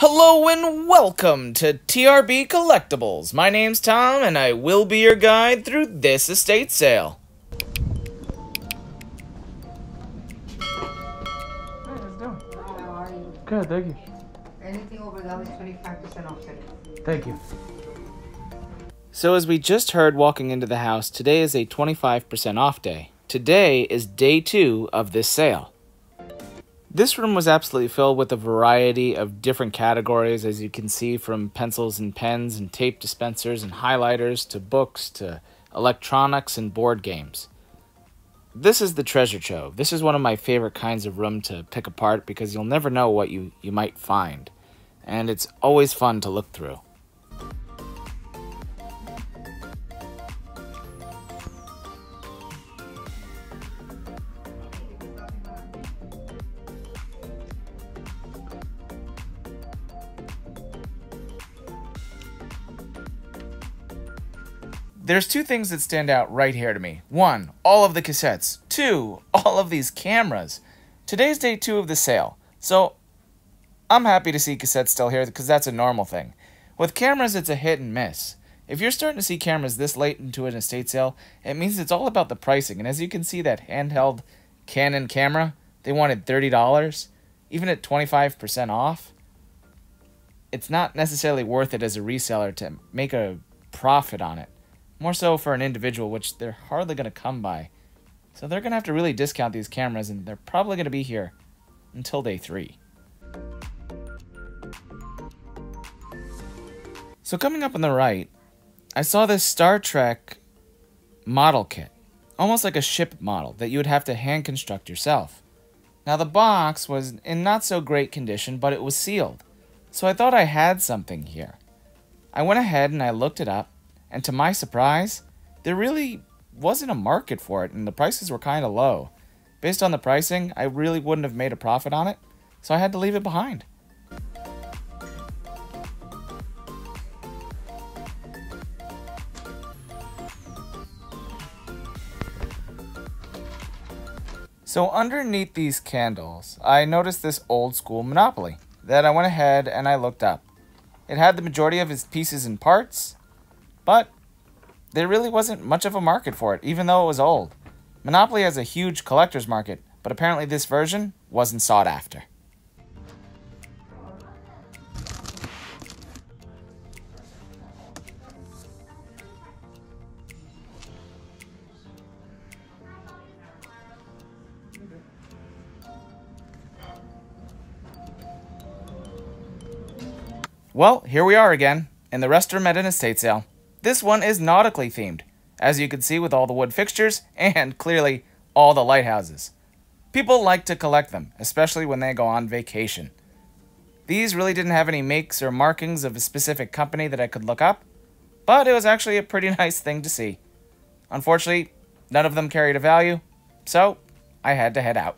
Hello and welcome to TRBCollectibles. My name's Tom and I will be your guide through this estate sale. Hey, how's it doing? How are you? Good, thank you. Anything over that is 25% off today. Thank you. So as we just heard walking into the house, today is a 25% off day. Today is day 2 of this sale. This room was absolutely filled with a variety of different categories, as you can see, from pencils and pens and tape dispensers and highlighters to books to electronics and board games. This is the treasure trove. This is one of my favorite kinds of room to pick apart because you'll never know what you might find. And it's always fun to look through. There's two things that stand out right here to me. 1, all of the cassettes. 2, all of these cameras. Today's day 2 of the sale, so I'm happy to see cassettes still here because that's a normal thing. With cameras, it's a hit and miss. If you're starting to see cameras this late into an estate sale, it means it's all about the pricing. And as you can see, that handheld Canon camera, they wanted $30, even at 25% off. It's not necessarily worth it as a reseller to make a profit on it. More so for an individual, which they're hardly going to come by. So they're going to have to really discount these cameras, and they're probably going to be here until day 3. So coming up on the right, I saw this Star Trek model kit. Almost like a ship model that you would have to hand construct yourself. Now the box was in not so great condition, but it was sealed. So I thought I had something here. I went ahead and I looked it up. And to my surprise, there really wasn't a market for it, and the prices were kind of low. Based on the pricing, I really wouldn't have made a profit on it, so I had to leave it behind. So underneath these candles, I noticed this old school Monopoly that I went ahead and I looked up. It had the majority of its pieces and parts, but there really wasn't much of a market for it, even though it was old. Monopoly has a huge collector's market, but apparently this version wasn't sought after. Well, here we are again, in the rest room at an estate sale. This one is nautically themed, as you can see with all the wood fixtures and, clearly, all the lighthouses. People like to collect them, especially when they go on vacation. These really didn't have any makes or markings of a specific company that I could look up, but it was actually a pretty nice thing to see. Unfortunately, none of them carried a value, so I had to head out.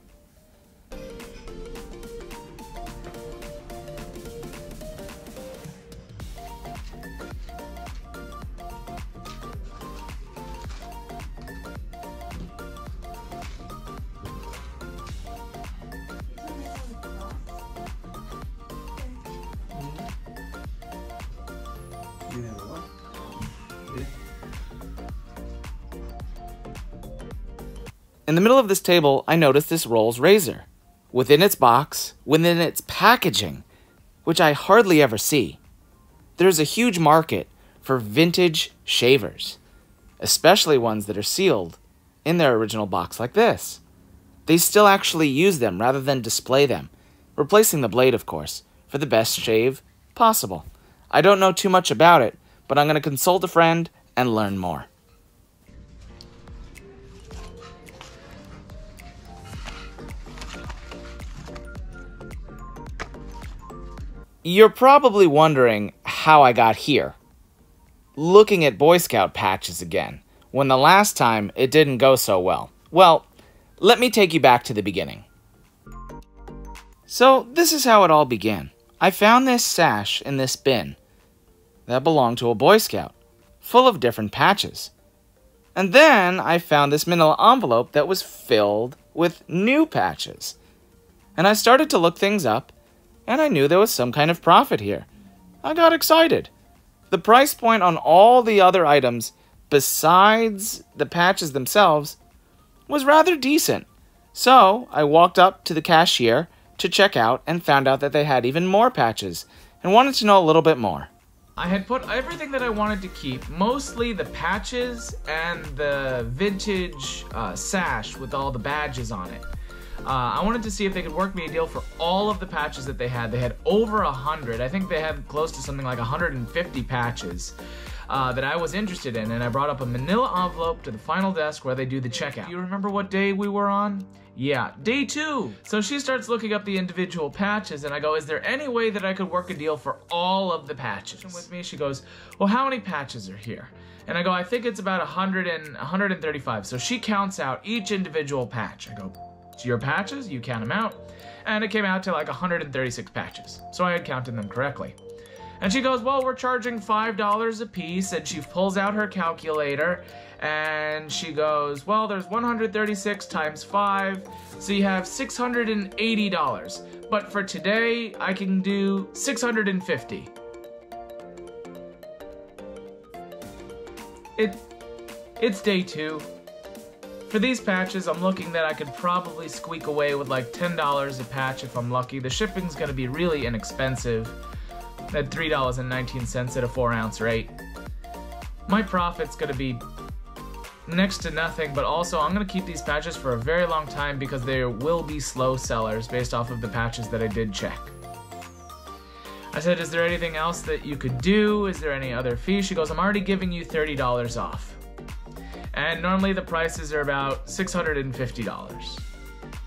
In the middle of this table, I noticed this Rolls razor. Within its box, within its packaging, which I hardly ever see. There's a huge market for vintage shavers, especially ones that are sealed in their original box like this. They still actually use them rather than display them, replacing the blade, of course, for the best shave possible. I don't know too much about it, but I'm going to consult a friend and learn more. You're probably wondering how I got here. Looking at Boy Scout patches again, when the last time it didn't go so well. Well, let me take you back to the beginning. So this is how it all began. I found this sash in this bin that belonged to a Boy Scout, full of different patches. And then I found this manila envelope that was filled with new patches. And I started to look things up, and I knew there was some kind of profit here. I got excited. The price point on all the other items, besides the patches themselves, was rather decent. So I walked up to the cashier to check out and found out that they had even more patches and wanted to know a little bit more. I had put everything that I wanted to keep, mostly the patches and the vintage sash with all the badges on it. I wanted to see if they could work me a deal for all of the patches that they had. They had over 100. I think they had close to something like 150 patches that I was interested in, and I brought up a manila envelope to the final desk where they do the checkout. Do you remember what day we were on? Yeah, day 2. So she starts looking up the individual patches, and I go, is there any way that I could work a deal for all of the patches? With me, she goes, well, how many patches are here? And I go, I think it's about 135. So she counts out each individual patch. I go, to your patches, you count them out. And it came out to like 136 patches. So I had counted them correctly. And she goes, well, we're charging $5 a piece. And she pulls out her calculator and she goes, well, there's 136 times 5. So you have $680. But for today, I can do $650. It's day 2. For these patches, I'm looking that I could probably squeak away with like $10 a patch if I'm lucky. The shipping's gonna be really inexpensive at $3.19 at a 4-ounce rate. My profit's gonna be next to nothing, but also I'm gonna keep these patches for a very long time because there will be slow sellers based off of the patches that I did check. I said, is there anything else that you could do? Is there any other fee? She goes, I'm already giving you $30 off. And normally the prices are about $650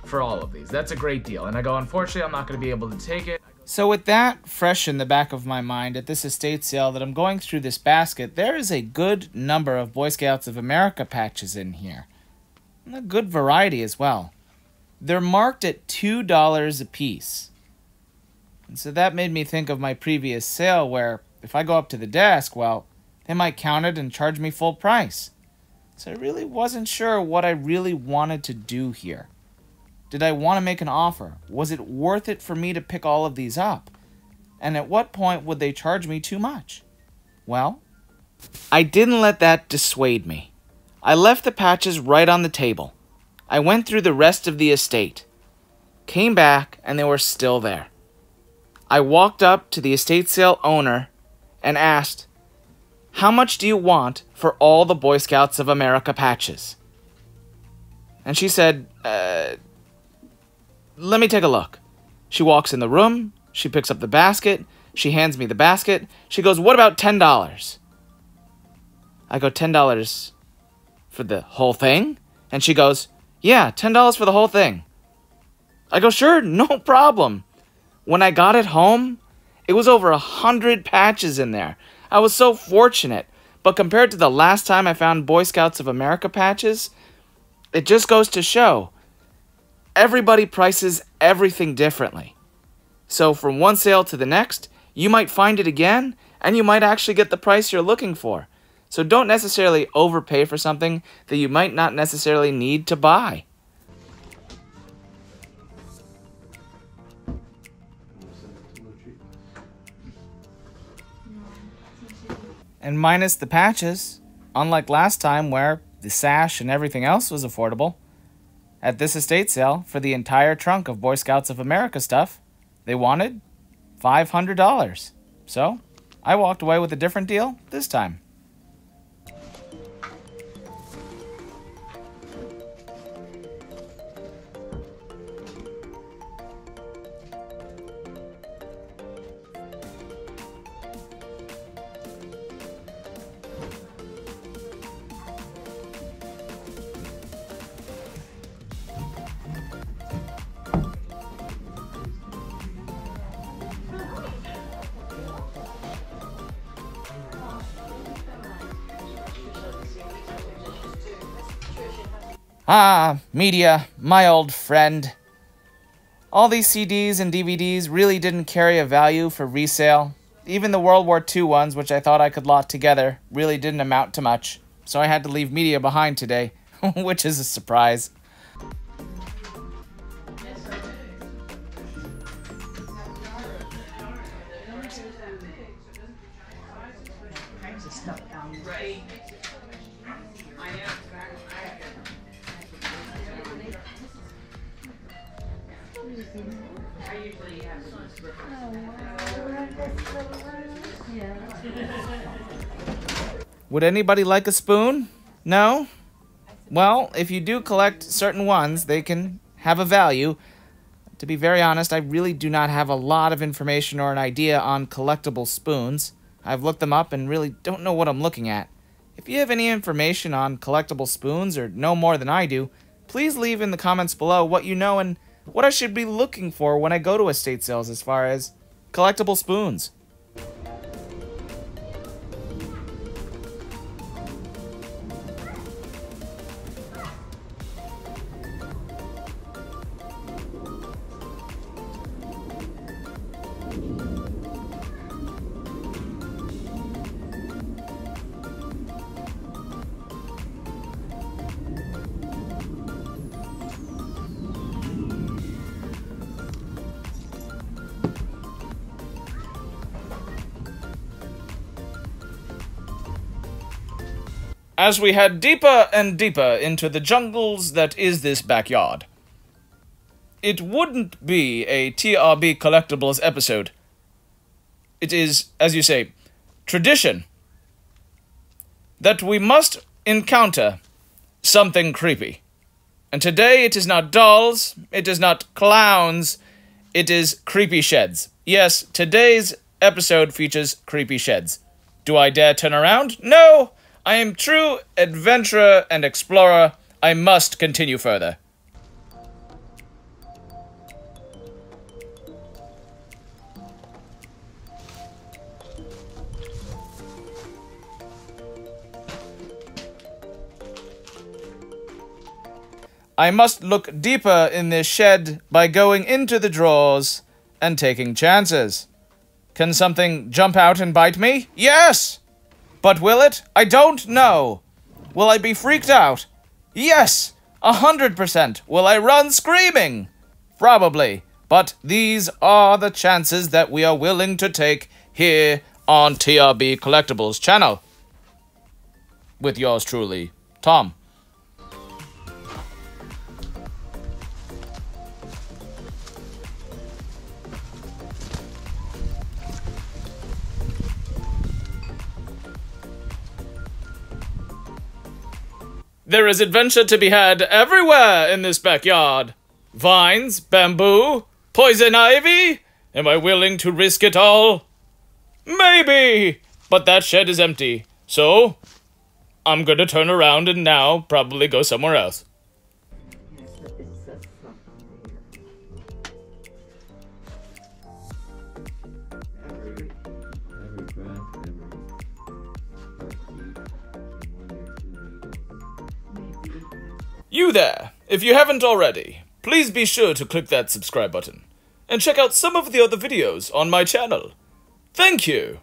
for all of these. That's a great deal. And I go, unfortunately, I'm not going to be able to take it. So with that fresh in the back of my mind at this estate sale that I'm going through this basket, there is a good number of Boy Scouts of America patches in here. And a good variety as well. They're marked at $2 a piece. And so that made me think of my previous sale where if I go up to the desk, well, they might count it and charge me full price. So I really wasn't sure what I really wanted to do here. Did I want to make an offer? Was it worth it for me to pick all of these up? And at what point would they charge me too much? Well, I didn't let that dissuade me. I left the patches right on the table. I went through the rest of the estate. Came back and they were still there. I walked up to the estate sale owner and asked, how much do you want for all the Boy Scouts of America patches? And she said, let me take a look. She walks in the room, she picks up the basket, she hands me the basket, she goes, what about $10? I go, $10 for the whole thing? And she goes, yeah, $10 for the whole thing. I go, sure, no problem. When I got it home, it was over 100 patches in there. I was so fortunate, but compared to the last time I found Boy Scouts of America patches, it just goes to show everybody prices everything differently. So from one sale to the next, you might find it again, and you might actually get the price you're looking for. So don't necessarily overpay for something that you might not necessarily need to buy. And minus the patches, unlike last time where the sash and everything else was affordable, at this estate sale for the entire trunk of Boy Scouts of America stuff, they wanted $500. So I walked away with a different deal this time. Ah, media, my old friend. All these CDs and DVDs really didn't carry a value for resale. Even the World War II ones, which I thought I could lot together, really didn't amount to much. So I had to leave media behind today, which is a surprise. Kinds of stuff down there. Right. I usually have Would anybody like a spoon? No? Well, if you do collect certain ones, they can have a value. To be very honest, I really do not have a lot of information or an idea on collectible spoons. I've looked them up and really don't know what I'm looking at. If you have any information on collectible spoons or know more than I do, please leave in the comments below what you know and what I should be looking for when I go to estate sales as far as collectible spoons. As we head deeper and deeper into the jungles that is this backyard. It wouldn't be a TRB Collectibles episode. It is, as you say, tradition that we must encounter something creepy. And today it is not dolls, it is not clowns, it is creepy sheds. Yes, today's episode features creepy sheds. Do I dare turn around? No! I am true adventurer and explorer. I must continue further. I must look deeper in this shed by going into the drawers and taking chances. Can something jump out and bite me? Yes! But will it? I don't know. Will I be freaked out? Yes! 100%. Will I run screaming? Probably. But these are the chances that we are willing to take here on TRB Collectibles channel. With yours truly, Tom. There is adventure to be had everywhere in this backyard. Vines, bamboo, poison ivy? Am I willing to risk it all? Maybe! But that shed is empty, so I'm gonna turn around and now probably go somewhere else. You there! If you haven't already, please be sure to click that subscribe button and check out some of the other videos on my channel. Thank you!